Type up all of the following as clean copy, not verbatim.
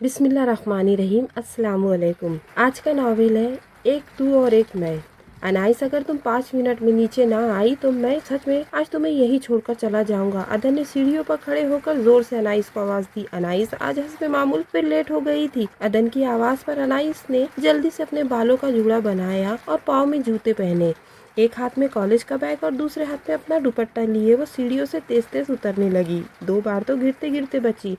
बिस्मिल्लाहिर्रहमानिर्रहीम। अस्सलाम वालेकुम। आज का नावल है एक तू और एक मैं। अनाइस, अगर तुम 5 मिनट में नीचे ना आई तो मैं सच में आज तुम्हें यही छोड़कर चला जाऊंगा। अदन ने सीढ़ियों पर खड़े होकर जोर से अनाइस को आवाज दी। अनाइस आज हस्बे मामूल फिर लेट हो गई थी। अदन की आवाज पर अनाइस ने जल्दी से अपने बालों का जूड़ा बनाया और पाँव में जूते पहने। एक हाथ में कॉलेज का बैग और दूसरे हाथ में अपना दुपट्टा लिए वो सीढ़ियों से तेज तेज उतरने लगी। 2 बार तो गिरते गिरते बची।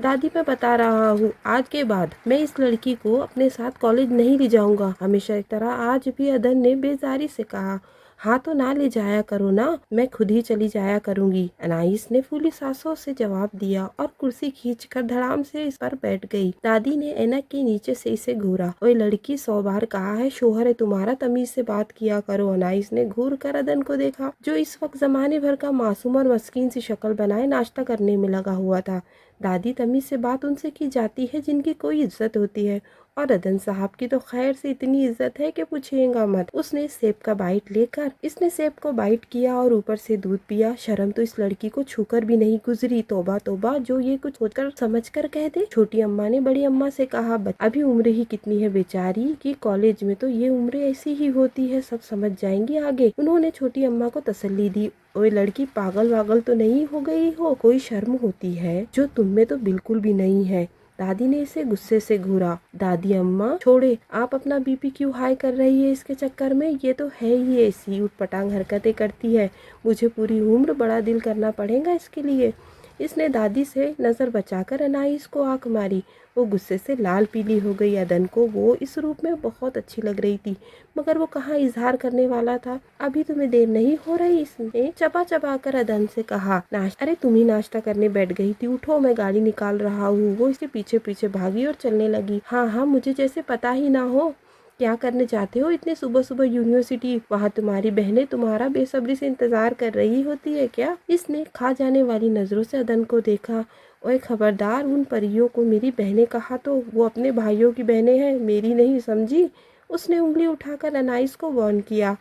दादी, मैं बता रहा हूँ, आज के बाद मैं इस लड़की को अपने साथ कॉलेज नहीं ले जाऊंगा। हमेशा की तरह आज भी अदन ने बेजारी से कहा। हाँ तो ना ले जाया करो ना, मैं खुद ही चली जाया करूंगी। अनाइस ने फूली सांसों से जवाब दिया और कुर्सी खींचकर धड़ाम से इस पर बैठ गई। दादी ने ऐनक के नीचे से इसे घूरा। ओए लड़की, 100 बार कहा है शोहर है तुम्हारा, तमीज से बात किया करो। अनाइस ने घूर कर अदन को देखा, जो इस वक्त जमाने भर का मासूम और मस्कीन सी शक्ल बनाए नाश्ता करने में लगा हुआ था। दादी, तमीज से बात उनसे की जाती है जिनकी कोई इज्जत होती है, और अदन साहब की तो खैर से इतनी इज्जत है कि पूछेगा मत। उसने सेब का बाइट लेकर इसने सेब को बाइट किया और ऊपर से दूध पिया। शर्म तो इस लड़की को छूकर भी नहीं गुजरी। तौबा तौबा, जो ये कुछ सोचकर समझकर कह दे। छोटी अम्मा ने बड़ी अम्मा से कहा, अभी उम्र ही कितनी है बेचारी की, कॉलेज में तो ये उम्र ऐसी ही होती है, सब समझ जाएंगी आगे। उन्होंने छोटी अम्मा को तसल्ली दी। ओए लड़की, पागल वागल तो नहीं हो गई हो, कोई शर्म होती है जो तुम में तो बिल्कुल भी नहीं है। दादी ने इसे गुस्से से घूरा। दादी अम्मा छोड़े, आप अपना बीपी क्यों हाई कर रही है इसके चक्कर में, ये तो है ही ऐसी उटपटांग हरकतें करती है। मुझे पूरी उम्र बड़ा दिल करना पड़ेगा इसके लिए। इसने दादी से नजर बचाकर अनाइस को आंख मारी। वो गुस्से से लाल पीली हो गई। अदन को वो इस रूप में बहुत अच्छी लग रही थी, मगर वो कहाँ इजहार करने वाला था। अभी तुम्हें देर नहीं हो रही, इसने चबा चबा कर अदन से कहा। अरे तुम ही नाश्ता करने बैठ गई थी, उठो मैं गाड़ी निकाल रहा हूँ। वो इसके पीछे पीछे भागी और चलने लगी। हाँ हाँ, मुझे जैसे पता ही ना हो। क्या करने जाते हो इतने सुबह सुबह यूनिवर्सिटी, वहाँ तुम्हारी बहनें तुम्हारा बेसब्री से इंतजार कर रही होती है क्या। इसने खा जाने वाली नजरों से अदन को देखा। ओए खबरदार, उन परियों को मेरी बहनें कहा तो वो अपने भाइयों की बहनें हैं, मेरी नहीं, समझी। उसने उंगली उठाकर अनाइस को वार्न किया।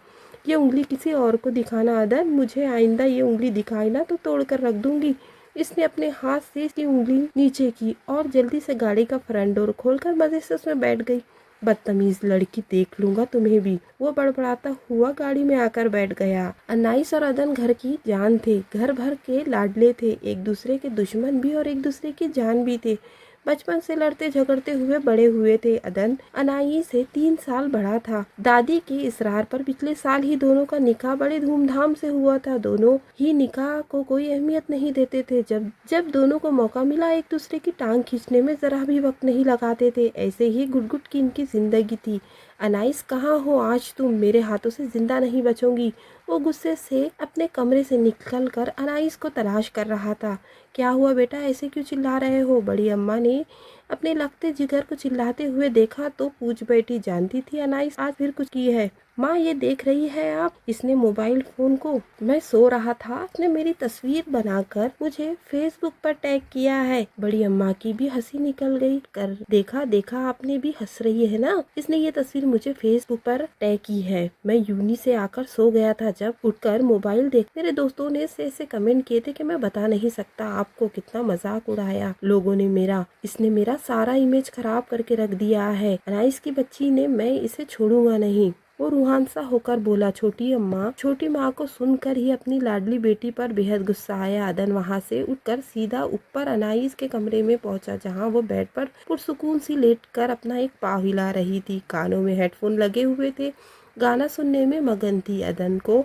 ये उंगली किसी और को दिखाना अदन, मुझे आइंदा ये उंगली दिखाई ना तो तोड़ कर रख दूंगी। इसने अपने हाथ से इसकी उंगली नीचे की और जल्दी से गाड़ी का फ्रंट डोर खोलकर मजे से उसमें बैठ गई। बदतमीज लड़की, देख लूंगा तुम्हें भी, वो बड़बड़ाता हुआ गाड़ी में आकर बैठ गया। अनाइस और अदन घर की जान थे, घर भर के लाडले थे, एक दूसरे के दुश्मन भी और एक दूसरे की जान भी थे। बचपन से लड़ते झगड़ते हुए बड़े हुए थे। अदन अनाइस से 3 साल बड़ा था। दादी के इसरार पर पिछले साल ही दोनों का निकाह बड़े धूमधाम से हुआ था। दोनों ही निकाह को कोई अहमियत नहीं देते थे। जब जब दोनों को मौका मिला एक दूसरे की टांग खींचने में जरा भी वक्त नहीं लगाते थे। ऐसे ही गुट की इनकी जिंदगी थी। अनाइस, कहाँ हो आज तुम, मेरे हाथों से जिंदा नहीं बचोगी। वो गुस्से से अपने कमरे से निकलकर अनाइस को तलाश कर रहा था। क्या हुआ बेटा, ऐसे क्यों चिल्ला रहे हो। बड़ी अम्मा ने अपने लगते जिगर को चिल्लाते हुए देखा तो पूछ बैठी, जानती थी अनाइस आज फिर कुछ की है। माँ, ये देख रही है आप, इसने मोबाइल फोन को, मैं सो रहा था, इसने मेरी तस्वीर बनाकर मुझे फेसबुक पर टैग किया है। बड़ी अम्मा की भी हंसी निकल गई। कर देखा देखा, आपने भी हंस रही है ना, इसने ये तस्वीर मुझे फेसबुक पर टैग की है। मैं यूनी से आकर सो गया था, जब उठकर मोबाइल देख मेरे दोस्तों ने ऐसे कमेंट किए थे कि मैं बता नहीं सकता आपको, कितना मजाक उड़ाया लोगों ने मेरा। इसने मेरा सारा इमेज खराब करके रख दिया है। अनाइस की बच्ची ने, मैं इसे छोड़ूंगा नहीं। वो रूहान सा होकर बोला। छोटी माँ को सुनकर ही अपनी लाडली बेटी पर बेहद गुस्सा आया। अदन वहाँ से उठकर सीधा ऊपर अनाइस के कमरे में पहुंचा, जहाँ वो बेड पर पुरसुकून सी लेटकर अपना एक पाँव हिला रही थी। कानों में हेडफोन लगे हुए थे, गाना सुनने में मगन थी। अदन को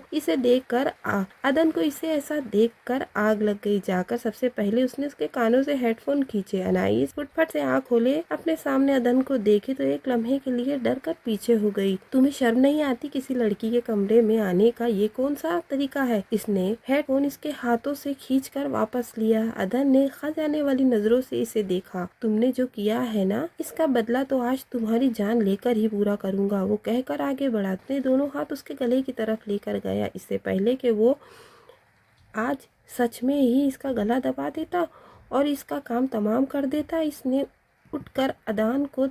इसे ऐसा देखकर आग लग गई। जाकर सबसे पहले उसने उसके कानों से हेडफोन खींचे। अनाइस फुटफट से आँख खोले, अपने सामने अदन को देखे तो एक लम्हे के लिए डर कर पीछे हो गई। तुम्हें शर्म नहीं आती किसी लड़की के कमरे में आने का, ये कौन सा तरीका है। इसने हेडफोन इसके हाथों से खींचकर वापस लिया। अदन ने खा जाने वाली नजरों से इसे देखा। तुमने जो किया है ना, इसका बदला तो आज तुम्हारी जान लेकर ही पूरा करूंगा, वो कहकर आगे बढ़ा। अपने दोनों हाथ उसके गले की तरफ लेकर गया, इससे पहले कि वो आज सच में ही इसका गला दबा देता और इसका काम तमाम कर देता। इसने उठकर अदन को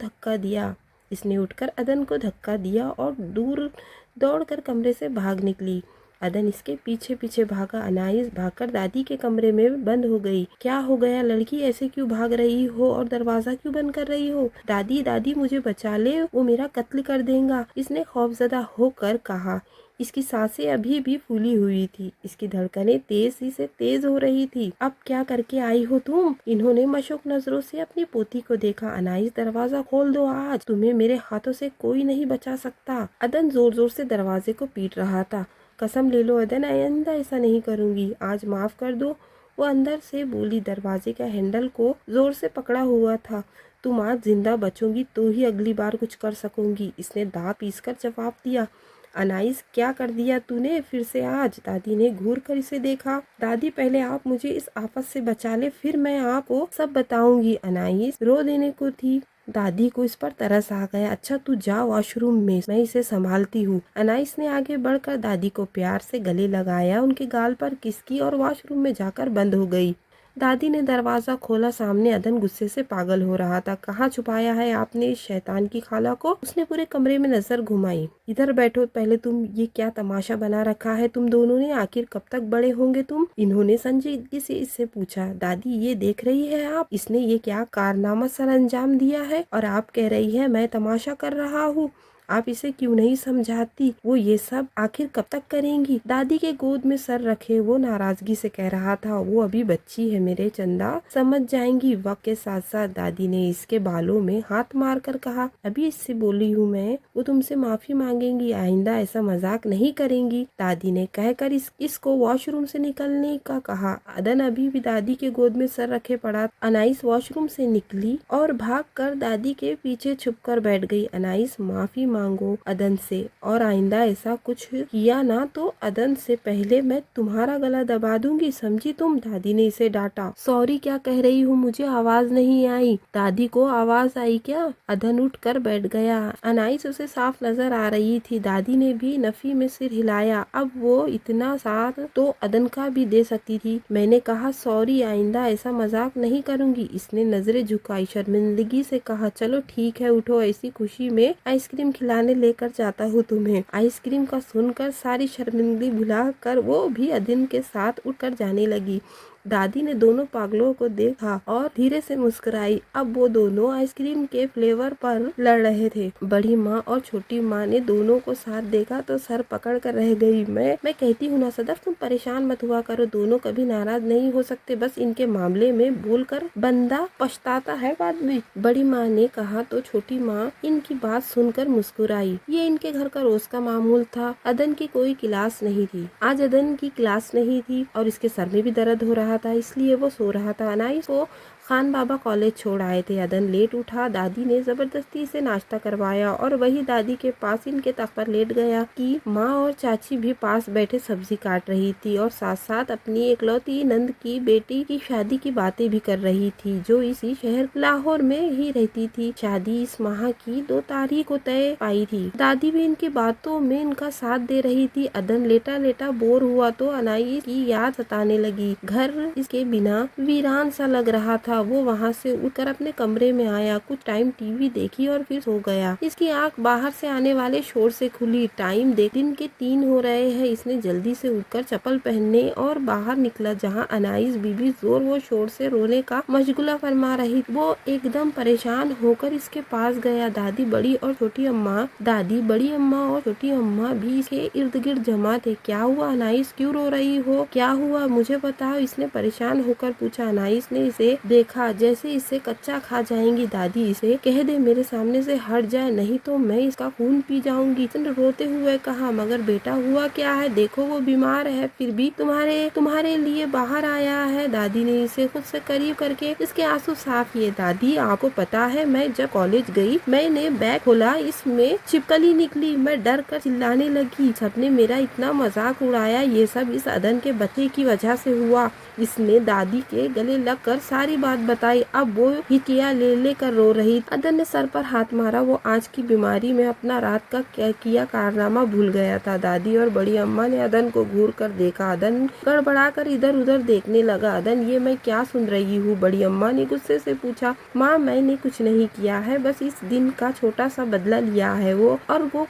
धक्का दिया और दूर दौड़कर कमरे से भाग निकली। अदन इसके पीछे पीछे भागा। अनाइस भागकर दादी के कमरे में बंद हो गई। क्या हो गया लड़की, ऐसे क्यों भाग रही हो और दरवाजा क्यों बंद कर रही हो? दादी दादी मुझे बचा ले, वो मेरा कत्ल कर देगा, इसने खौफजदा होकर कहा। इसकी सांसें अभी भी फूली हुई थी, इसकी धड़कनें तेज से तेज हो रही थी। अब क्या करके आई हो तुम? इन्होंने मशूक नजरों से अपनी पोती को देखा। अनाइस दरवाजा खोल दो, आज तुम्हें मेरे हाथों से कोई नहीं बचा सकता। अदन जोर जोर से दरवाजे को पीट रहा था। कसम ले लो अदन, आइंदा ऐसा नहीं करूंगी, आज माफ कर दो, वो अंदर से बोली। दरवाजे का हैंडल को जोर से पकड़ा हुआ था। तुम आज जिंदा बचोगी तो ही अगली बार कुछ कर सकूंगी, इसने दांत पीसकर जवाब दिया। अनाइस क्या कर दिया तूने फिर से आज? दादी ने घूर कर इसे देखा। दादी पहले आप मुझे इस आफत से बचा ले, फिर मैं आपको सब बताऊंगी। अनाइस रो देने को थी। दादी को इस पर तरस आ गया। अच्छा तू जा वॉशरूम में, मैं इसे संभालती हूँ। अनाइस ने आगे बढ़कर दादी को प्यार से गले लगाया, उनके गाल पर किस की और वॉशरूम में जाकर बंद हो गई। दादी ने दरवाजा खोला। सामने अदन गुस्से से पागल हो रहा था। कहाँ छुपाया है आपने इस शैतान की खाला को? उसने पूरे कमरे में नजर घुमाई। इधर बैठो पहले, तुम ये क्या तमाशा बना रखा है तुम दोनों ने? आखिर कब तक बड़े होंगे तुम? इन्होंने संजीदगी से इससे पूछा। दादी ये देख रही है आप, इसने ये क्या कारनामा सर अंजाम दिया है और आप कह रही है मैं तमाशा कर रहा हूँ। आप इसे क्यों नहीं समझाती? वो ये सब आखिर कब तक करेंगी? दादी के गोद में सर रखे वो नाराजगी से कह रहा था। वो अभी बच्ची है मेरे चंदा, समझ जाएंगी वक्त के साथ साथ। दादी ने इसके बालों में हाथ मार कर कहा। अभी इससे बोली हूँ मैं, वो तुमसे माफी मांगेंगी, आइंदा ऐसा मजाक नहीं करेंगी। दादी ने कहकर इसको वॉशरूम से निकलने का कहा। अदन अभी भी दादी के गोद में सर रखे पड़ा। अनाइस वॉशरूम से निकली और भाग कर दादी के पीछे छुप कर बैठ गई। अनाइस माफी मांगो अदन से, और आइंदा ऐसा कुछ किया ना तो अदन से पहले मैं तुम्हारा गला दबा दूंगी, समझी तुम? दादी ने इसे डांटा। सॉरी क्या कह रही हूँ, मुझे आवाज नहीं आई। दादी को आवाज आई क्या? अदन उठ कर बैठ गया। अनाइस उसे साफ नजर आ रही थी। दादी ने भी नफी में सिर हिलाया। अब वो इतना साथ तो अदन का भी दे सकती थी। मैंने कहा सॉरी, आइंदा ऐसा मजाक नहीं करूंगी। इसने नजरें झुकाई, शर्मिंदगी से कहा चलो ठीक है उठो, ऐसी खुशी में आइसक्रीम खिलाने लेकर जाता हूँ तुम्हें। आइसक्रीम का सुनकर सारी शर्मिंदगी भुला कर वो भी अदन के साथ उठकर जाने लगी। दादी ने दोनों पागलों को देखा और धीरे से मुस्कुराई। अब वो दोनों आइसक्रीम के फ्लेवर पर लड़ रहे थे। बड़ी माँ और छोटी माँ ने दोनों को साथ देखा तो सर पकड़ कर रह गई। मैं कहती हूँ ना सदफ, तुम परेशान मत हुआ करो, दोनों कभी नाराज नहीं हो सकते, बस इनके मामले में बोलकर बंदा पछताता है बाद में। बड़ी माँ ने कहा तो छोटी माँ इनकी बात सुनकर मुस्कुराई। ये इनके घर का रोज का मामूल था। अदन की कोई क्लास नहीं थी। आज अदन की क्लास नहीं थी और इसके सर में भी दर्द हो रहा था, इसलिए वो सो रहा था। अनाइस को खान बाबा कॉलेज छोड़ आए थे। अदन लेट उठा। दादी ने जबरदस्ती से नाश्ता करवाया और वही दादी के पास इनके तख्त पर लेट गया कि माँ और चाची भी पास बैठे सब्जी काट रही थी और साथ साथ अपनी एकलौती नंद की बेटी की शादी की बातें भी कर रही थी, जो इसी शहर लाहौर में ही रहती थी। शादी इस माह की 2 तारीख को तय पाई थी। दादी भी इनकी बातों में इनका साथ दे रही थी। अदन लेटा लेटा बोर हुआ तो अनाइस की याद सताने लगी। घर इसके बिना वीरान सा लग रहा था। वो वहाँ से उठकर अपने कमरे में आया, कुछ टाइम टीवी देखी और फिर सो गया। इसकी आंख बाहर से आने वाले शोर से खुली। टाइम देख दिन के 3 हो रहे हैं। इसने जल्दी से उठकर चप्पल पहनने और बाहर निकला, जहाँ अनाइस बीबी जोर वो शोर से रोने का मशगुला फरमा रही। वो एकदम परेशान होकर इसके पास गया। दादी बड़ी और छोटी अम्मा और छोटी अम्मा भी इसके इर्द गिर्द जमा थे। क्या हुआ अनाइस, क्यों रो रही हो? क्या हुआ मुझे बताओ, इसने परेशान होकर पूछा। अनाइस ने इसे देखा जैसे इसे कच्चा खा जाएंगी। दादी इसे कह दे मेरे सामने से हट जाए, नहीं तो मैं इसका खून पी जाऊंगी, इसने रोते हुए कहा। मगर बेटा हुआ क्या है? देखो वो बीमार है, फिर भी तुम्हारे लिए बाहर आया है। दादी ने इसे खुद से करीब करके इसके आंसू साफ किए। दादी आपको पता है, मैं जब कॉलेज गई मैंने बैग खोला, इसमें छिपकली निकली, मैं डर कर चिल्लाने लगी, सबने मेरा इतना मजाक उड़ाया, ये सब इस अदन के बच्चे की वजह से हुआ। इसने दादी के गले लगकर सारी बात बात बताई। अब वो हिकिया ले लेकर रो रही। अदन ने सर पर हाथ मारा। वो आज की बीमारी में अपना रात का किया कारनामा भूल गया था। दादी और बड़ी अम्मा ने अदन को घूर कर देखा। अदन गड़बड़ा कर इधर उधर देखने लगा। अदन, ये मैं क्या सुन रही हूँ? बड़ी अम्मा ने गुस्से से पूछा। माँ, मैंने कुछ नहीं किया है, बस इस दिन का छोटा सा बदला लिया है। वो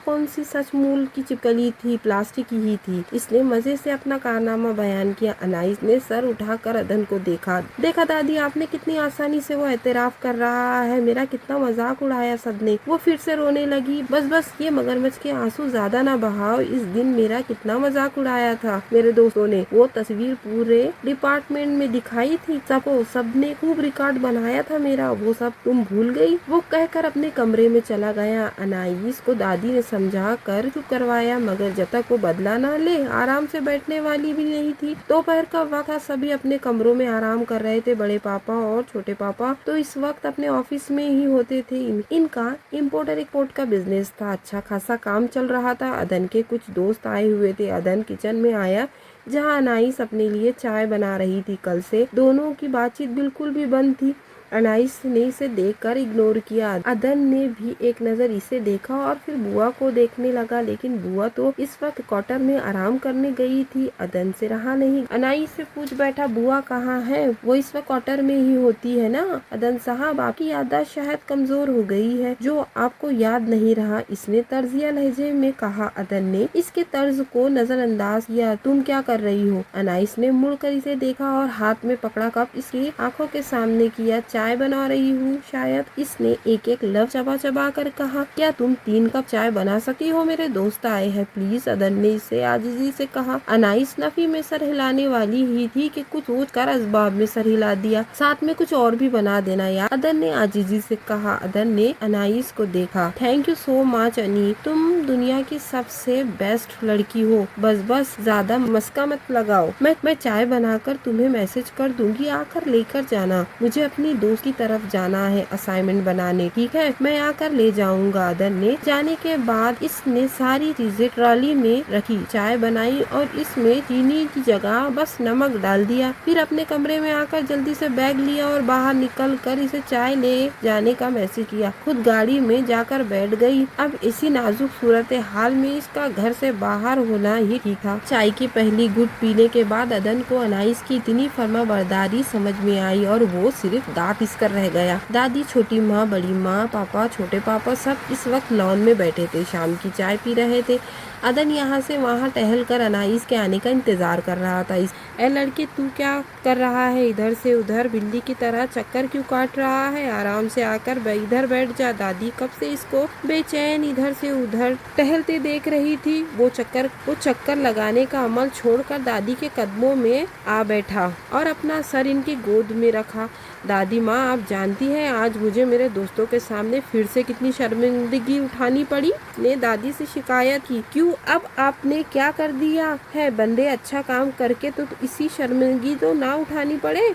कौन सी सचमूल की चिपकली थी? प्लास्टिक की ही थी। इसने मजे से अपना कारनामा बयान किया। अनाइस ने सर उठाकर अदन को देखा। देखा दादी, आपने कितनी आसानी से वो एतराफ कर रहा है। मेरा कितना मजाक उड़ाया सबने। वो फिर से रोने लगी। बस बस, ये मगरमच्छ के आंसू ज्यादा ना बहाओ। इस दिन मेरा कितना मजाक उड़ाया था मेरे दोस्तों ने। वो तस्वीर पूरे डिपार्टमेंट में दिखाई थी सबने खूब रिकॉर्ड बनाया था मेरा। वो सब तुम भूल गई? वो कहकर अपने कमरे में चला गया। अनाइस को दादी ने समझा कर चुप करवाया, मगर जब तक वो बदला ना ले आराम से बैठने वाली भी नहीं थी। दोपहर का वक्त, सभी अपने कमरों में आराम कर रहे थे। बड़े पापा और छोटे पापा तो इस वक्त अपने ऑफिस में ही होते थे। इनका इम्पोर्ट एक्सपोर्ट का बिजनेस था। अच्छा खासा काम चल रहा था। अदन के कुछ दोस्त आए हुए थे। अदन किचन में आया जहाँ अनाइस अपने लिए चाय बना रही थी। कल से दोनों की बातचीत बिल्कुल भी बंद थी। अनाइस ने इसे देखकर इग्नोर किया। अदन ने भी एक नजर इसे देखा और फिर बुआ को देखने लगा, लेकिन बुआ तो इस वक्त क्वार्टर में आराम करने गई थी। अदन से रहा नहीं। अनाइस से पूछ बैठा, बुआ कहाँ है? वो इस वक्त क्वार्टर में ही होती है ना। अदन साहब, आपकी याददाश्त शायद कमजोर हो गई है, जो आपको याद नहीं रहा, इसने तर्जिया लहजे में कहा। अदन ने इसके तर्ज को नजरअंदाज किया। तुम क्या कर रही हो? अनाइस ने मुड़कर इसे देखा और हाथ में पकड़ा कप इसकी आंखों के सामने किया। चाय बना रही हूँ शायद, इसने एक एक लफ्ज चबा चबा कर कहा। क्या तुम 3 कप चाय बना सकती हो? मेरे दोस्त आए हैं प्लीज, अदन ने इसे आजिजी से कहा। अनाइस नफी में सर हिलाने वाली ही थी कि कुछ सोच कर असबाब में सर हिला दिया। साथ में कुछ और भी बना देना यार, अदन ने आजिजी से कहा। अदन ने अनाइस को देखा। थैंक यू सो मच अनी, तुम दुनिया की सबसे बेस्ट लड़की हो। बस बस, ज्यादा मस्का मत लगाओ। मैं चाय बनाकर तुम्हें मैसेज कर दूंगी, आकर लेकर जाना। मुझे अपनी दोस्त की तरफ जाना है असाइनमेंट बनाने, ठीक है? मैं आकर ले जाऊंगा। अदन ने जाने के बाद इसने सारी चीजें ट्रॉली में रखी, चाय बनाई और इसमें चीनी की जगह बस नमक डाल दिया। फिर अपने कमरे में आकर जल्दी से बैग लिया और बाहर निकल कर इसे चाय ले जाने का मैसेज किया। खुद गाड़ी में जाकर बैठ गई। अब इसी नाजुक सूरत हाल में इसका घर से बाहर होना ही ठीक था। चाय की पहली घुट पीने के बाद अदन को अनाइस की इतनी फर्माबरदारी समझ में आई और वो सिर्फ दांत कर रह गया। दादी, छोटी माँ, बड़ी माँ, पापा, छोटे पापा सब इस वक्त लॉन में बैठे थे, शाम की चाय पी रहे थे। अदन यहाँ से वहाँ टहल कर अनाइस के आने का इंतजार कर रहा था। ए लड़के, तू क्या कर रहा है? इधर से उधर बिल्ली की तरह चक्कर क्यों काट रहा है? आराम से आकर इधर बैठ जा। दादी कब से इसको बेचैन इधर से उधर टहलते देख रही थी। वो चक्कर लगाने का अमल छोड़कर दादी के कदमों में आ बैठा और अपना सर इनकी गोद में रखा। दादी माँ, आप जानती हैं आज मुझे मेरे दोस्तों के सामने फिर से कितनी शर्मिंदगी उठानी पड़ी। ने दादी से शिकायत की। क्यों, अब आपने क्या कर दिया है? बंदे अच्छा काम करके तो इसी शर्मिंदगी तो ना उठानी पड़े।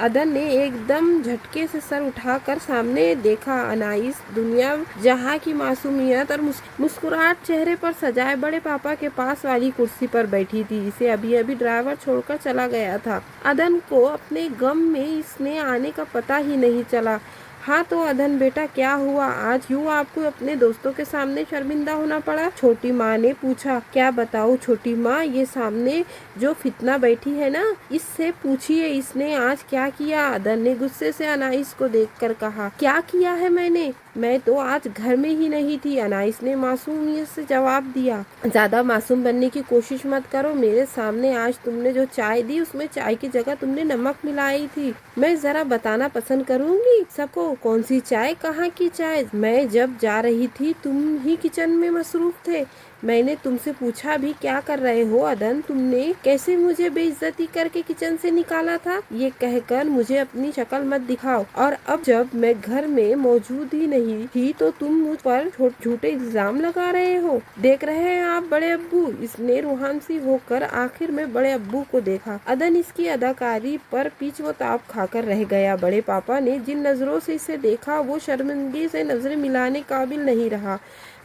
अदन ने एकदम झटके से सर उठाकर सामने देखा। अनाइस दुनिया जहाँ की मासूमियत और मुस्कुराहट चेहरे पर सजाए बड़े पापा के पास वाली कुर्सी पर बैठी थी। इसे अभी अभी ड्राइवर छोड़कर चला गया था। अदन को अपने गम में इसने आने का पता ही नहीं चला। हाँ तो अदन बेटा, क्या हुआ? आज यूँ आपको अपने दोस्तों के सामने शर्मिंदा होना पड़ा? छोटी माँ ने पूछा। क्या बताऊँ छोटी माँ, ये सामने जो फितना बैठी है ना, इससे पूछिए इसने आज क्या किया। अदन ने गुस्से से अनाइस को देखकर कहा। क्या किया है मैंने? मैं तो आज घर में ही नहीं थी, अनाइस ने मासूमियत से जवाब दिया। ज्यादा मासूम बनने की कोशिश मत करो। मेरे सामने आज तुमने जो चाय दी उसमें चाय की जगह तुमने नमक मिलाई थी। मैं जरा बताना पसंद करूंगी सबको, कौन सी चाय, कहाँ की चाय? मैं जब जा रही थी तुम ही किचन में मसरूफ थे। मैंने तुमसे पूछा भी क्या कर रहे हो अदन? तुमने कैसे मुझे बेइज्जती करके किचन से निकाला था? ये कहकर मुझे अपनी शक्ल मत दिखाओ। और अब जब मैं घर में मौजूद ही नहीं थी तो तुम मुझ पर झूठे इल्जाम लगा रहे हो। देख रहे हैं आप बड़े अब्बू? इसने रूहान सी होकर आखिर में बड़े अब्बू को देखा। अदन इसकी अदाकारी पर पीछ व ताप खाकर रह गया। बड़े पापा ने जिन नजरों से इसे देखा वो शर्मिंदगी से नजरें मिलाने काबिल नहीं रहा।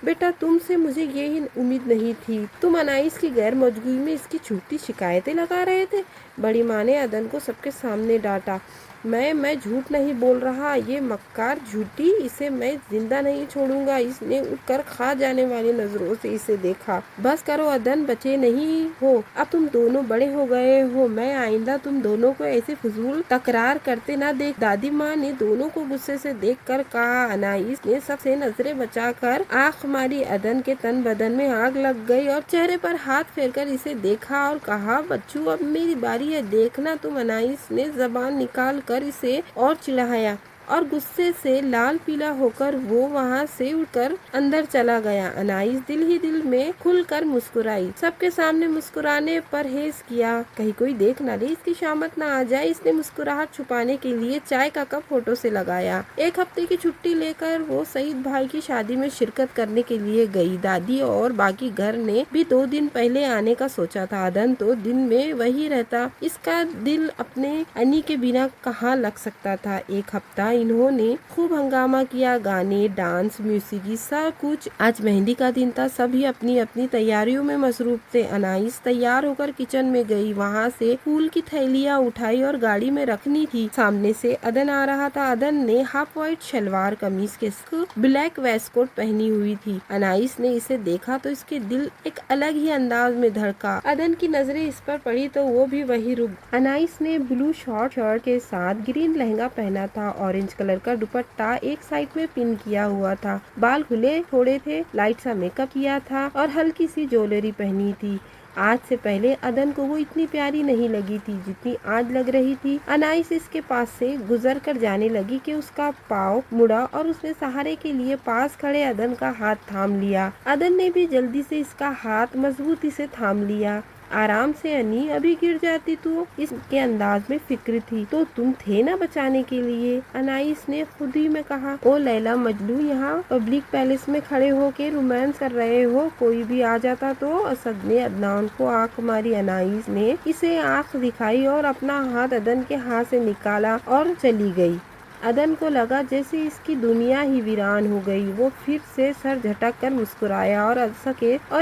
बेटा, तुमसे मुझे यही उम्मीद नहीं थी। तुम अनाइस की गैर मौजूदगी में इसकी झूठी शिकायतें लगा रहे थे। बड़ी माँ ने अदन को सबके सामने डांटा। मैं झूठ नहीं बोल रहा, ये मक्कार झूठी, इसे मैं जिंदा नहीं छोड़ूंगा। इसने उठकर खा जाने वाली नजरों से इसे देखा। बस करो अदन, बचे नहीं हो, अब तुम दोनों बड़े हो गए हो, मैं आइंदा तुम दोनों को ऐसे फजूल तकरार करते ना देख। दादी माँ ने दोनों को गुस्से से देखकर कहा। अनाइस ने सबसे नजरें बचाकर आंख मारी। अदन के तन बदन में आग लग गई और चेहरे पर हाथ फेरकर इसे देखा और कहा, बच्चू अब मेरी बारी है, देखना तुम। अनाइस ने जबान निकाल कर इसे और चिढ़ाया और गुस्से से लाल पीला होकर वो वहाँ से उठकर अंदर चला गया। अनाइस दिल ही दिल में खुलकर मुस्कुराई। सबके सामने मुस्कुराने परहेज किया, कहीं कोई देख न ले, इसकी शामत न आ जाए। इसने मुस्कुराहट छुपाने के लिए चाय का कप फोटो से लगाया। एक हफ्ते की छुट्टी लेकर वो सईद भाई की शादी में शिरकत करने के लिए गई। दादी और बाकी घर ने भी 2 दिन पहले आने का सोचा था। अदन तो दिन में वही रहता, इसका दिल अपने अनी के बिना कहाँ लग सकता था। एक हफ्ता इन्होंने खूब हंगामा किया, गाने, डांस, म्यूजिक, सब कुछ। आज मेहंदी का दिन था, सभी अपनी अपनी तैयारियों में मसरूफ थे। अनाइस तैयार होकर किचन में गई, वहाँ से फूल की थैलियाँ उठाई और गाड़ी में रखनी थी। सामने से अदन आ रहा था। अदन ने हाफ व्हाइट शलवार कमीज के ब्लैक वेस्टकोट पहनी हुई थी। अनाइस ने इसे देखा तो इसके दिल एक अलग ही अंदाज में धड़का। अदन की नजरें इस पर पड़ी तो वो भी वही रुक। अनाइस ने ब्लू शॉर्ट शर्ट के साथ ग्रीन लहंगा पहना था। ऑरेंज कलर का दुपट्टा एक साइड में पिन किया हुआ था, बाल खुले छोड़े थे, लाइट सा मेकअप किया था और हल्की सी ज्वेलरी पहनी थी। आज से पहले अदन को वो इतनी प्यारी नहीं लगी थी जितनी आज लग रही थी। अनाइस इसके पास से गुजर कर जाने लगी कि उसका पाँव मुड़ा और उसने सहारे के लिए पास खड़े अदन का हाथ थाम लिया। अदन ने भी जल्दी से इसका हाथ मजबूती से थाम लिया। आराम से अनी, अभी गिर जाती तू, इसके अंदाज में फिक्र थी। तो तुम थे ना बचाने के लिए, अनाइस ने खुद ही में कहा। ओ लैला मजनू, यहाँ पब्लिक पैलेस में खड़े होके रोमांस कर रहे हो, कोई भी आ जाता तो। असद ने अदनान को आंख मारी। अनाइस ने इसे आंख दिखाई और अपना हाथ अदन के हाथ से निकाला और चली गई। अदन को लगा जैसे इसकी दुनिया ही वीरान हो गई। वो फिर से सर झटक कर मुस्कुराया और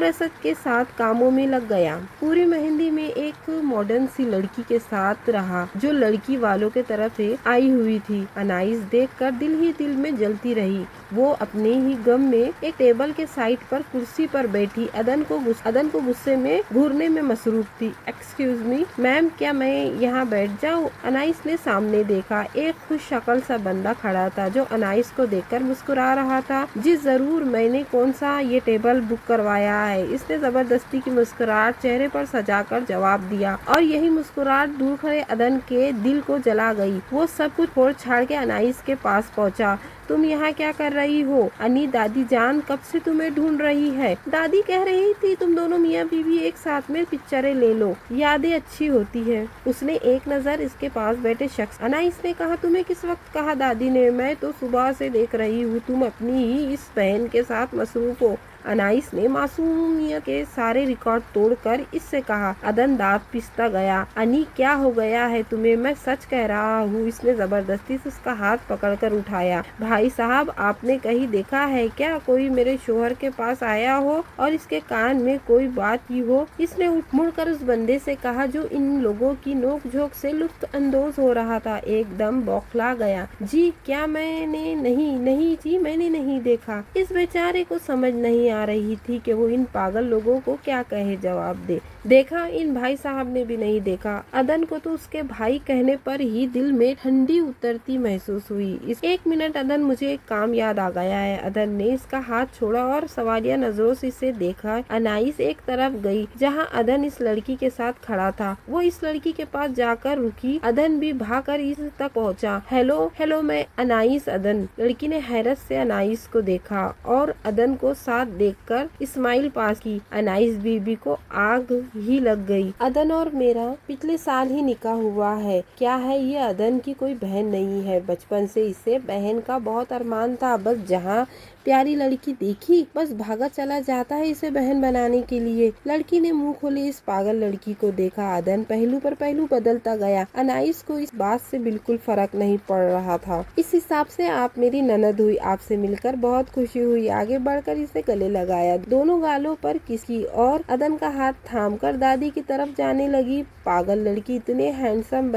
असद के साथ कामों में लग गया। पूरी मेहंदी में एक मॉडर्न सी लड़की के साथ रहा जो लड़की वालों के तरफ से आई हुई थी। अनाइस देखकर दिल ही दिल में जलती रही। वो अपने ही गम में एक टेबल के साइड पर कुर्सी पर बैठी अदन को गुस्से में घूरने में मसरूफ थी। एक्सक्यूज मी मैम, क्या मैं यहाँ बैठ जाऊँ? अनाइस ने सामने देखा। एक खुश शक्ल सा बंदा खड़ा था जो अनाइस को देखकर मुस्कुरा रहा था। जी जरूर, मैंने कौन सा ये टेबल बुक करवाया है, इसने जबरदस्ती की मुस्कुराहट चेहरे पर सजाकर जवाब दिया और यही मुस्कुराहट दूर खड़े अदन के दिल को जला गई। वो सब कुछ छोड़ छाड़ के अनाइस के पास पहुँचा। तुम यहाँ क्या कर रही हो? अनी, दादी जान कब से तुम्हें ढूंढ रही है। दादी कह रही थी तुम दोनों मियाँ बीवी एक साथ में पिक्चरें ले लो, यादें अच्छी होती है। उसने एक नजर इसके पास बैठे शख्स। अनाइस ने कहा, तुम्हें किस वक्त कहा दादी ने? मैं तो सुबह से देख रही हूँ तुम अपनी ही इस बहन के साथ मसरूफ हो। अनाइस ने मासूमियत के सारे रिकॉर्ड तोड़कर इससे कहा। अदन दांत पिसता गया। अनी, क्या हो गया है तुम्हें? मैं सच कह रहा हूँ। इसने जबरदस्ती से उसका हाथ पकड़कर उठाया। भाई साहब, आपने कहीं देखा है क्या कोई मेरे शोहर के पास आया हो और इसके कान में कोई बात की हो? इसने उठ मुड़कर उस बंदे से कहा जो इन लोगों की नोक-झोंक से लुत्फ अंदोज हो रहा था। एकदम बौखला गया। जी क्या मैंने नहीं जी, मैंने नहीं देखा। इस बेचारे को समझ नहीं आ रही थी कि वो इन पागल लोगों को क्या कहे जवाब दे। देखा, इन भाई साहब ने भी नहीं देखा। अदन को तो उसके भाई कहने पर ही दिल में ठंडी उतरती महसूस हुई। इस 1 मिनट अदन, मुझे एक काम याद आ गया है। अदन ने इसका हाथ छोड़ा और सवालिया नजरों से इसे देखा। अनाइस एक तरफ गई जहाँ अदन इस लड़की के साथ खड़ा था। वो इस लड़की के पास जाकर रुकी। अदन भी भागकर इस तक पहुँचा। हेलो, मैं अनाइस। अदन, लड़की ने हैरत से अनाइस को देखा और अदन को साथ देखकर इस्माइल पास की। अनाइस बीबी को आग ही लग गई। अदन और मेरा पिछले साल ही निकाह हुआ है। क्या है ये? अदन की कोई बहन नहीं है। बचपन से इसे बहन का बहुत अरमान था। बस जहाँ प्यारी लड़की देखी बस भागा चला जाता है इसे बहन बनाने के लिए। लड़की ने मुंह खोले इस पागल लड़की को देखा। अदन पहलू पर पहलू बदलता गया। अनाइस को इस बात से बिल्कुल फर्क नहीं पड़ रहा था। इस हिसाब से आप मेरी ननद हुई, आपसे मिलकर बहुत खुशी हुई। आगे बढ़कर इसे गले लगाया, दोनों गालों पर किसी और अदन का हाथ थाम होकर दादी की तरफ जाने लगी। पागल लड़की इतने हैंडसम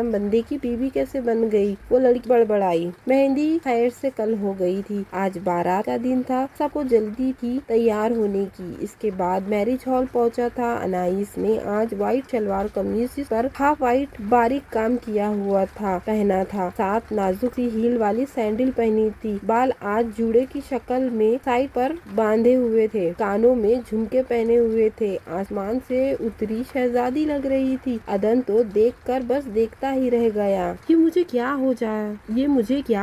बंदे की बीवी कैसे बन गई? वो लड़की बड़बड़ाई। मेहंदी खैर से कल हो गई थी। आज बारात का दिन था। सबको जल्दी थी तैयार होने की। इसके बाद मैरिज हॉल पहुंचा था। अनाइस ने आज व्हाइट सलवार कमीज जिस पर हाफ व्हाइट बारीक काम किया हुआ था पहना था, साथ नाजुक सी हील वाली सैंडल पहनी थी। बाल आज जूड़े की शक्ल में साइड पर बांधे हुए थे। कानों में झुमके पहने हुए थे। आसमान से उतरी शहजादी लग रही थी। अदन तो देखकर बस देखता ही रह गया। ये मुझे क्या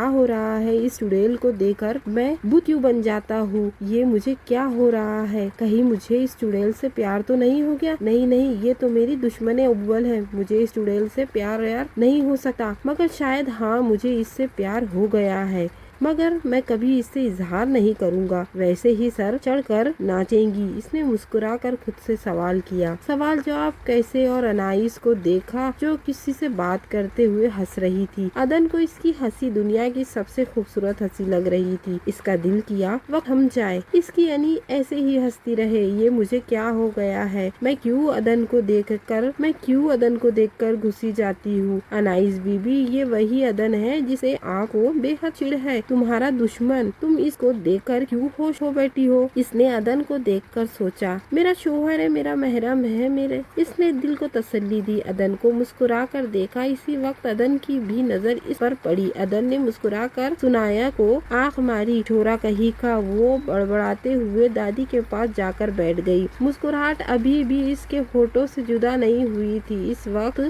हो रहा है? इस चुड़ैल को देखकर मैं भूत क्यों बन जाता हूँ? ये मुझे क्या हो रहा है? कहीं मुझे इस चुड़ैल से प्यार तो नहीं हो गया? नहीं, ये तो मेरी दुश्मन अव्वल है। मुझे इस चुड़ैल से प्यार यार नहीं हो सकता, मगर शायद हाँ, मुझे इससे प्यार हो गया है, मगर मैं कभी इससे इजहार नहीं करूँगा। वैसे ही सर चढ़कर नाचेंगी। इसने मुस्कुराकर खुद से सवाल किया। सवाल जवाब कैसे? और अनाइस को देखा जो किसी से बात करते हुए हंस रही थी। अदन को इसकी हंसी दुनिया की सबसे खूबसूरत हंसी लग रही थी। इसका दिल किया वक्त थम जाए, इसकी यानी ऐसे ही हंसती रहे। ये मुझे क्या हो गया है? मैं क्यों अदन को देखकर घुसी जाती हूँ? अनाइस बीबी, ये वही अदन है जिसे आपको बेहद चिढ़ है, तुम्हारा दुश्मन। तुम इसको देखकर क्यों होश हो बैठी हो? इसने अदन को देखकर सोचा, मेरा शोहर है, मेरा महरम है, मेरे। इसने दिल को तसल्ली दी। अदन को मुस्कुरा कर देखा। इसी वक्त अदन की भी नजर इस पर पड़ी। अदन ने मुस्कुरा कर सुनाया को आंख मारी। छोरा कहीं का। वो बड़बड़ाते हुए दादी के पास जाकर बैठ गई। मुस्कुराहट अभी भी इसके होठों से जुदा नहीं हुई थी। इस वक्त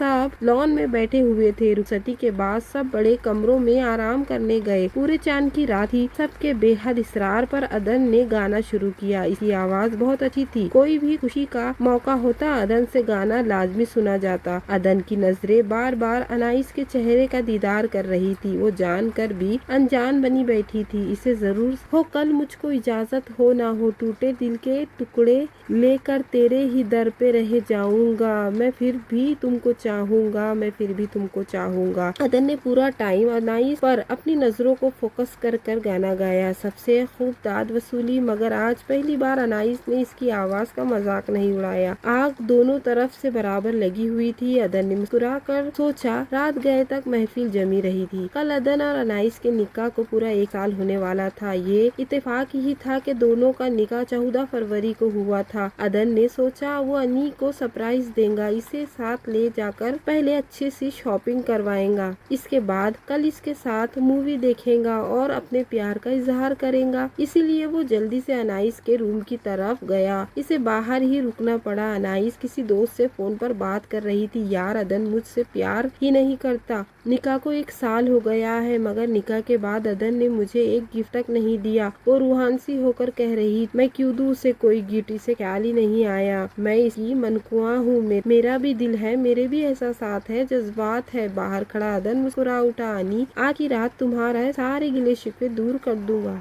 सब लॉन में बैठे हुए थे। रुखसती के बाद सब बड़े कमरों में आराम करने गए। पूरे चांद की रात थी। सबके बेहद इसरार पर अदन ने गाना शुरू किया। इसकी आवाज बहुत अच्छी थी। कोई भी खुशी का मौका होता अदन से गाना लाजमी सुना जाता। अदन की नजरें बार बार अनाइस के चेहरे का दीदार कर रही थी। वो जानकर भी अनजान बनी बैठी थी। इसे जरूर हो कल मुझको इजाजत हो ना हो, टूटे दिल के टुकड़े लेकर तेरे ही दर पे रह जाऊंगा। मैं फिर भी तुमको चाहूंगा। अदन ने पूरा टाइम अनाइस पर अपनी नजरों को फोकस कर कर गाना गाया। सबसे खूब दाद वसूली, मगर आज पहली बार अनाइस ने इसकी आवाज का मजाक नहीं उड़ाया। आग दोनों तरफ से बराबर लगी हुई थी। अदन ने मुस्कुरा कर सोचा, रात गए तक महफिल जमी रही थी। कल अदन और अनाइस के निकाह को पूरा 1 साल होने वाला था। ये इत्तेफाक ही था कि दोनों का निकाह 14 फरवरी को हुआ था। अदन ने सोचा वो अनी को सरप्राइज देगा, इसे साथ ले जाकर पहले अच्छे से शॉपिंग करवाएगा, इसके बाद कल इसके साथ मूवी देखेगा और अपने प्यार का इजहार करेगा। इसीलिए वो जल्दी से अनाइस के रूम की तरफ गया। इसे बाहर ही रुकना पड़ा। अनाइस किसी दोस्त से फोन पर बात कर रही थी। यार, अदन मुझसे प्यार ही नहीं करता। निकाह को 1 साल हो गया है, मगर निकाह के बाद अदन ने मुझे एक गिफ्ट तक नहीं दिया। वो रूहानसी होकर कह रही, मैं क्यों दूं उसे कोई गिफ्ट? इसे ख्याल ही नहीं आया। मैं इसकी मनकुआ हूँ, मेरा भी दिल है, मेरे भी एहसासात है, जज्बात है। बाहर खड़ा अदन मुस्कुरा उठा। अनी, आज की रात तुम्हारा है, सारे गिले शिकवे दूर कर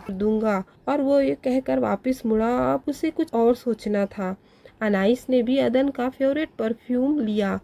दूंगा। और वो ये कहकर वापस मुड़ा। अब उसे कुछ और सोचना था। अनाइस ने भी अदन का फेवरेट परफ्यूम लिया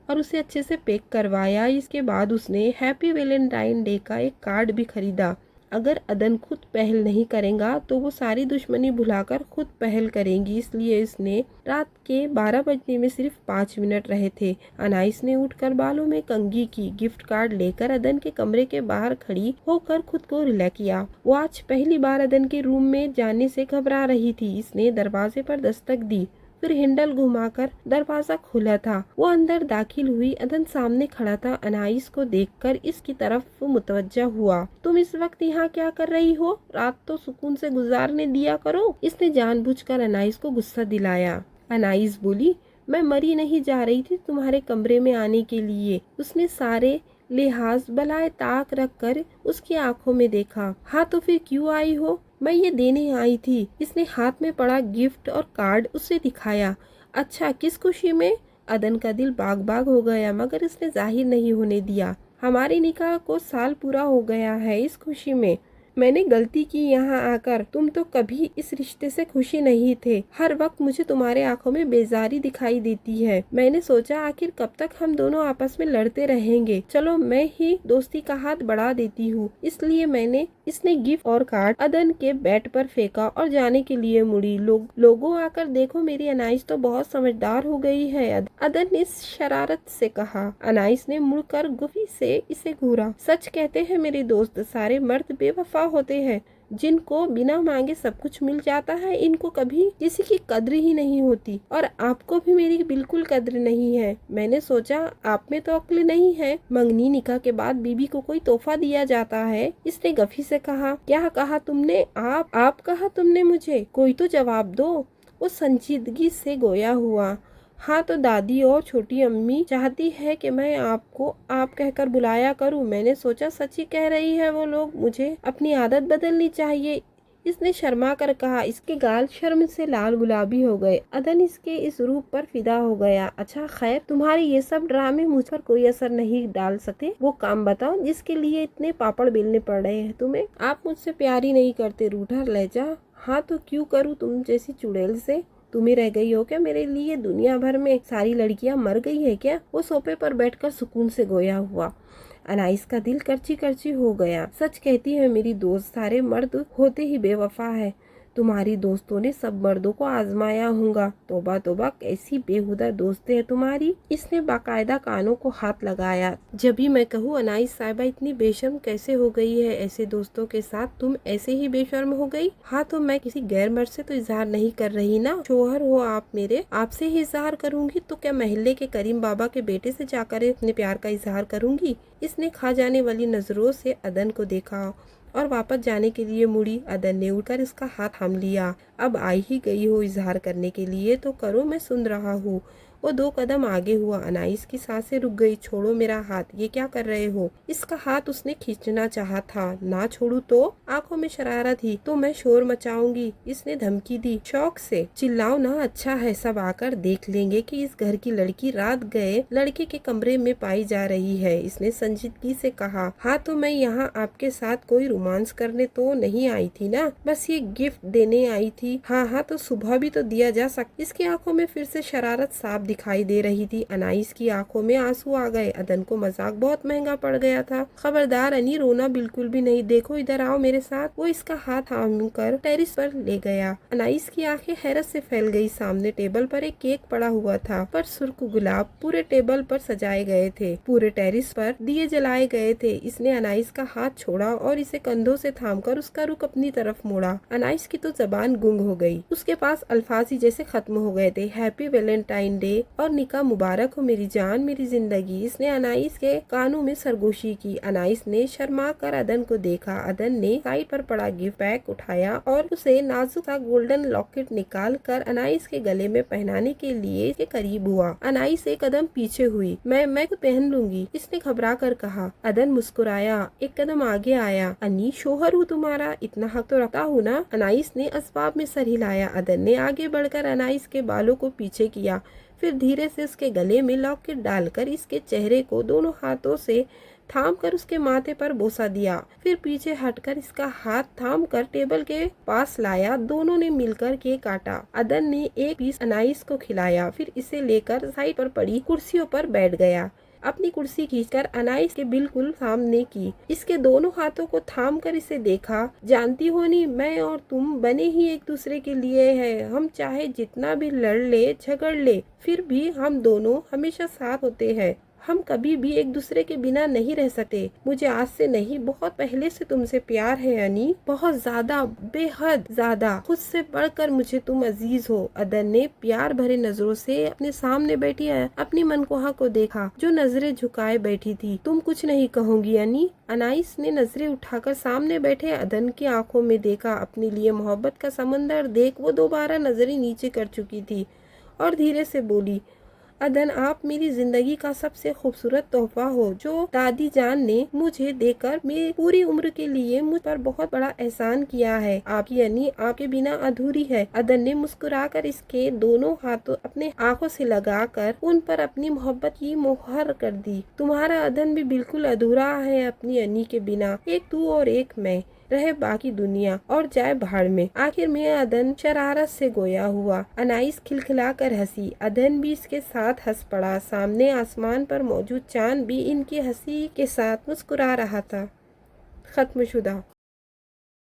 और उसे अच्छे से पैक करवाया। इसके बाद उसने हैप्पी वैलेंटाइन डे का एक कार्ड भी खरीदा। अगर अदन खुद पहल नहीं करेगा तो वो सारी दुश्मनी भुलाकर खुद पहल करेंगी। इसलिए इसने रात के 12 बजने में सिर्फ 5 मिनट रहे थे। अनाइस ने उठकर बालों में कंघी की, गिफ्ट कार्ड लेकर अदन के कमरे के बाहर खड़ी होकर खुद को रिलैक्स किया। वो आज पहली बार अदन के रूम में जाने से घबरा रही थी। इसने दरवाजे पर दस्तक दी, फिर हैंडल घुमाकर दरवाजा खुला था। वो अंदर दाखिल हुई। अदन सामने खड़ा था। अनाइस को देखकर इसकी तरफ वो मुतवज्जा हुआ। तुम इस वक्त यहाँ क्या कर रही हो? रात तो सुकून से गुजारने दिया करो। इसने जानबूझकर अनाइस को गुस्सा दिलाया। अनाइस बोली, मैं मरी नहीं जा रही थी तुम्हारे कमरे में आने के लिए। उसने सारे लिहाज बलाए ताक रख कर उसकी आंखों में देखा। हाँ तो फिर क्यों आई हो? मैं ये देने आई थी। इसने हाथ में पड़ा गिफ्ट और कार्ड उसे दिखाया। अच्छा, किस खुशी में? अदन का दिल बाग बाग हो गया, मगर इसने जाहिर नहीं होने दिया। हमारे निकाह को साल पूरा हो गया है, इस खुशी में। मैंने गलती की यहाँ आकर। तुम तो कभी इस रिश्ते से खुशी नहीं थे। हर वक्त मुझे तुम्हारे आंखों में बेजारी दिखाई देती है। मैंने सोचा आखिर कब तक हम दोनों आपस में लड़ते रहेंगे। चलो मैं ही दोस्ती का हाथ बढ़ा देती हूँ। इसलिए इसने गिफ्ट और कार्ड अदन के बेड पर फेंका और जाने के लिए मुड़ी। लोगों आकर देखो, मेरी अनाइस तो बहुत समझदार हो गई है, अदन ने शरारत से कहा। अनाइस ने मुड़कर गुफी से इसे घूरा। सच कहते हैं मेरे दोस्त, सारे मर्द बेवफा होते हैं। जिनको बिना मांगे सब कुछ मिल जाता है, इनको कभी किसी की कद्र ही नहीं होती। और आपको भी मेरी बिल्कुल कद्र नहीं है। मैंने सोचा आप में तो अक्ल नहीं है। मंगनी निकाह के बाद बीबी को कोई तोहफा दिया जाता है। इसने गफी से कहा। क्या कहा तुमने? आप कहा तुमने मुझे? कोई तो जवाब दो। वो संजीदगी से गोया हुआ। हाँ तो दादी और छोटी अम्मी चाहती है कि मैं आपको आप कहकर बुलाया करूं। मैंने सोचा सच ही कह रही है वो लोग, मुझे अपनी आदत बदलनी चाहिए। इसने शर्मा कर कहा। इसके गाल शर्म से लाल गुलाबी हो गए। अदन इसके इस रूप पर फिदा हो गया। अच्छा खैर, तुम्हारे ये सब ड्रामे मुझ पर कोई असर नहीं डाल सकते। वो काम बताओ जिसके लिए इतने पापड़ बेलने पड़ रहे हैं तुम्हें। आप मुझसे प्यार ही नहीं करते रूठा लहजा। हाँ तो क्यों करूँ तुम जैसी चुड़ैल से? तुम ही रह गई हो क्या मेरे लिए? दुनिया भर में सारी लड़कियां मर गई है क्या? वो सोफे पर बैठकर सुकून से गोया हुआ। अनाइस का दिल करची करची हो गया। सच कहती है मेरी दोस्त, सारे मर्द होते ही बेवफा है। तुम्हारी दोस्तों ने सब मर्दों को आजमाया होगा। तौबा तौबा, कैसी बेहुदा दोस्तें हैं तुम्हारी। इसने बाकायदा कानों को हाथ लगाया। जब भी मैं कहूँ अनाइस साहिबा इतनी बेशर्म कैसे हो गई है ऐसे दोस्तों के साथ, तुम ऐसे ही बेशर्म हो गई। हाँ तो मैं किसी गैर मर्द से तो इजहार नहीं कर रही ना। शोहर हो आप मेरे, आपसे ही इजहार करूंगी तो क्या महल्ले के करीम बाबा के बेटे से जाकर अपने प्यार का इजहार करूंगी? इसने खा जाने वाली नजरों से अदन को देखा और वापस जाने के लिए मुड़ी। अदन ने उड़कर इसका हाथ थाम लिया। अब आई ही गई हो इजहार करने के लिए तो करो, मैं सुन रहा हूँ। वो 2 कदम आगे हुआ। अनाइस की सांसें रुक गई। छोड़ो मेरा हाथ, ये क्या कर रहे हो? इसका हाथ उसने खींचना चाहा था। ना छोड़ू तो? आंखों में शरारत थी। तो मैं शोर मचाऊंगी, इसने धमकी दी। शौक से चिल्लाओ ना, अच्छा है, सब आकर देख लेंगे कि इस घर की लड़की रात गए लड़के के कमरे में पाई जा रही है। इसने संजीदगी से कहा। हाँ तो मैं यहाँ आपके साथ कोई रोमांस करने तो नहीं आई थी ना, बस ये गिफ्ट देने आई थी। हाँ तो सुबह भी तो दिया जा सकता। इसकी आंखों में फिर से शरारत साफ दिखाई दे रही थी। अनाइस की आंखों में आंसू आ गए। अदन को मजाक बहुत महंगा पड़ गया था। खबरदार अनी, रोना बिल्कुल भी नहीं। देखो इधर आओ मेरे साथ। वो इसका हाथ थाम कर टेरिस पर ले गया। अनाइस की आंखें हैरत से फैल गई। सामने टेबल पर एक केक पड़ा हुआ था, पर सुर्ख गुलाब पूरे टेबल पर सजाए गए थे। पूरे टेरिस पर दिए जलाए गए थे। इसने अनाइस का हाथ छोड़ा और इसे कंधों से थामकर उसका रुख अपनी तरफ मोड़ा। अनाइस की तो जबान गुंग हो गई। उसके पास अल्फाज ही जैसे खत्म हो गए थे। हैप्पी वैलेंटाइन डे और निकाह मुबारक हो मेरी जान, मेरी जिंदगी। इसने अनाइस के कानों में सरगोशी की। अनाइस ने शर्मा कर अदन को देखा। अदन ने साइड पर पड़ा गिफ्ट पैक उठाया और उसे नाजुक सा गोल्डन लॉकेट निकाल कर अनाइस के गले में पहनाने के लिए इसके करीब हुआ। अनाइस एक कदम पीछे हुई। मैं खुद पहन लूंगी, इसने घबरा कर कहा। अदन मुस्कुराया, एक कदम आगे आया। अनी, शोहर हूँ तुम्हारा, इतना हक तो रखता हूँ ना। अनाइस ने असबाब में सर हिलाया। अदन ने आगे बढ़कर अनाइस के बालों को पीछे किया, फिर धीरे से उसके गले में लॉकेट डालकर इसके चेहरे को दोनों हाथों से थाम कर उसके माथे पर बोसा दिया। फिर पीछे हटकर इसका हाथ थाम कर टेबल के पास लाया। दोनों ने मिलकर केक काटा। अदन ने एक पीस अनाइस को खिलाया, फिर इसे लेकर साइड पर पड़ी कुर्सियों पर बैठ गया। अपनी कुर्सी खींचकर अनाइस के बिल्कुल सामने की, इसके दोनों हाथों को थाम कर इसे देखा। जानती हो नी, मैं और तुम बने ही एक दूसरे के लिए हैं। हम चाहे जितना भी लड़ ले झगड़ ले, फिर भी हम दोनों हमेशा साथ होते हैं। हम कभी भी एक दूसरे के बिना नहीं रह सकते। मुझे आज से नहीं, बहुत पहले से तुमसे प्यार है अनी, बहुत ज्यादा, बेहद ज्यादा। खुद से बढ़कर मुझे तुम अजीज हो। अदन ने प्यार भरे नजरों से अपने सामने बैठी अपनी मनकोहा को देखा, जो नजरें झुकाए बैठी थी। तुम कुछ नहीं कहोगी अनी? अनाइस ने नजरें उठाकर सामने बैठे अदन की आंखों में देखा। अपने लिए मोहब्बत का समंदर देख वो दोबारा नजरें नीचे कर चुकी थी और धीरे से बोली, अदन, आप मेरी जिंदगी का सबसे खूबसूरत तोहफा हो, जो दादी जान ने मुझे देकर मेरी पूरी उम्र के लिए मुझ पर बहुत बड़ा एहसान किया है। आपकी अनी आपके बिना अधूरी है। अदन ने मुस्कुराकर इसके दोनों हाथों अपने आंखों से लगाकर उन पर अपनी मोहब्बत की मोहर कर दी। तुम्हारा अदन भी बिल्कुल अधूरा है अपनी अनी के बिना। एक तू और एक मैं। रहे बाकी दुनिया और जाए भाड़ में। आखिर में अदन शरारत से गोया हुआ। अनाइस खिलखिला कर हंसी। अदन भी इसके साथ हंस पड़ा। सामने आसमान पर मौजूद चांद भी इनकी हंसी के साथ मुस्कुरा रहा था। खत्म शुदा।